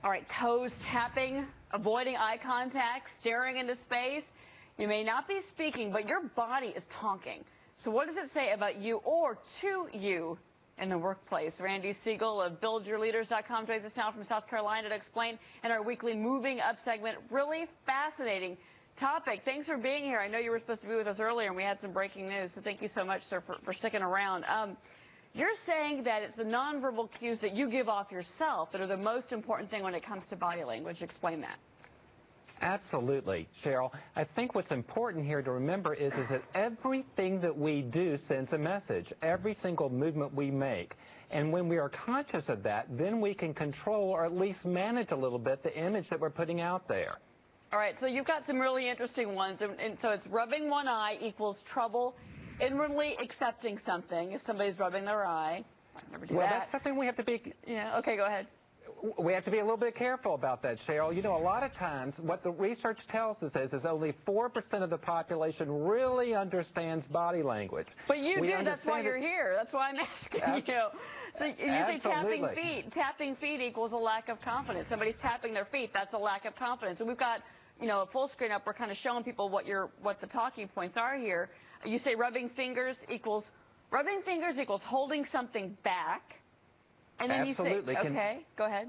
All right, toes tapping, avoiding eye contact, staring into space. You may not be speaking, but your body is talking. So what does it say about you or to you in the workplace? Randy Siegel of BuildYourLeaders.com joins us now from South Carolina to explain in our weekly Moving Up segment. Really fascinating topic. Thanks for being here. I know you were supposed to be with us earlier and we had some breaking news, so thank you so much, sir, for sticking around. You're saying that it's the nonverbal cues that you give off yourself that are the most important thing when it comes to body language. Explain that. Absolutely, Cheryl. I think what's important here to remember is that everything that we do sends a message, every single movement we make. And when we are conscious of that, then we can control or at least manage a little bit the image that we're putting out there. All right, so you've got some really interesting ones. And so it's rubbing one eye equals trouble inwardly accepting something. If somebody's rubbing their eye, I never do well, that. That's something we have to be... Yeah, okay, go ahead. We have to be a little bit careful about that, Cheryl. You know, a lot of times what the research tells us is only 4% of the population really understands body language. But you do. That's why you're here. That's why I'm asking you. So you say tapping feet. Tapping feet equals a lack of confidence. Somebody's tapping their feet. That's a lack of confidence. And we've got, you know, a full screen up. We're kind of showing people what the talking points are here. You say rubbing fingers equals holding something back. And then Absolutely. You say, okay, go ahead.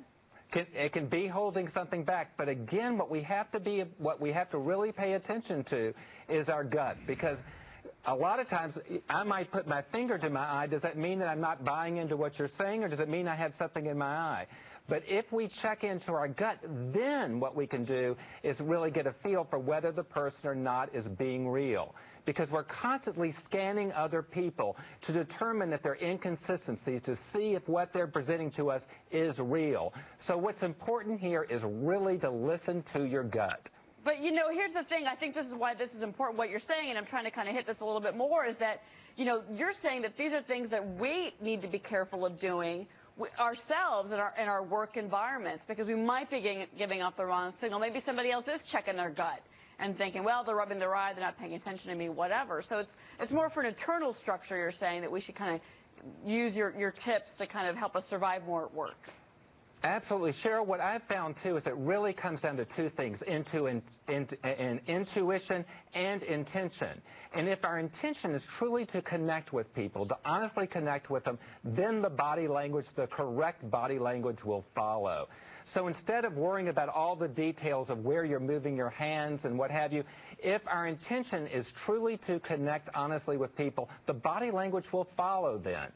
It can be holding something back, but again, what we have to really pay attention to is our gut, because a lot of times I might put my finger to my eye. Does that mean that I'm not buying into what you're saying, or does it mean I have something in my eye? But if we check into our gut, then what we can do is really get a feel for whether the person or not is being real. Because we're constantly scanning other people to determine if there are inconsistencies, to see if what they're presenting to us is real. So what's important here is really to listen to your gut. But, you know, here's the thing. I think this is why this is important, what you're saying, and I'm trying to kind of hit this a little bit more, is that, you know, you're saying that these are things that we need to be careful of doing ourselves in our work environments, because we might be giving off the wrong signal. Maybe somebody else is checking their gut and thinking, well, they're rubbing their eye, they're not paying attention to me, whatever. So it's more for an internal structure, you're saying, that we should kind of use your tips to kind of help us survive more at work. Absolutely. Cheryl, what I've found, too, is it really comes down to two things, intuition and intention. And if our intention is truly to connect with people, to honestly connect with them, then the body language, the correct body language will follow. So instead of worrying about all the details of where you're moving your hands and what have you, if our intention is truly to connect honestly with people, the body language will follow then.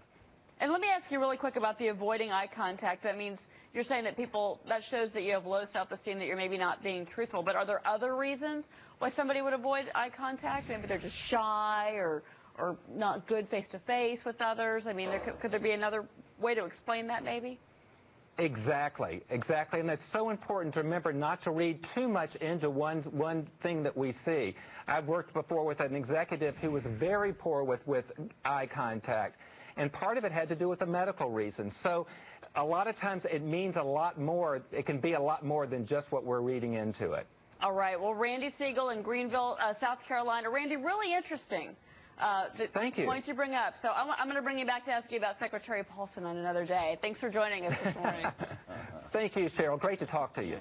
And let me ask you really quick about the avoiding eye contact. That means you're saying that that shows that you have low self-esteem, that you're maybe not being truthful. But are there other reasons why somebody would avoid eye contact? Maybe they're just shy or not good face-to-face with others. I mean, could there be another way to explain that maybe? Exactly. And that's so important to remember not to read too much into one thing that we see. I've worked before with an executive who was very poor with eye contact, and part of it had to do with a medical reason. So a lot of times it means a lot more. It can be a lot more than just what we're reading into it. All right. Well, Randy Siegel in Greenville, South Carolina. Randy, really interesting. Thank you. Points you bring up. So I'm going to bring you back to ask you about Secretary Paulson on another day. Thanks for joining us this morning. Thank you, Cheryl. Great to talk to you.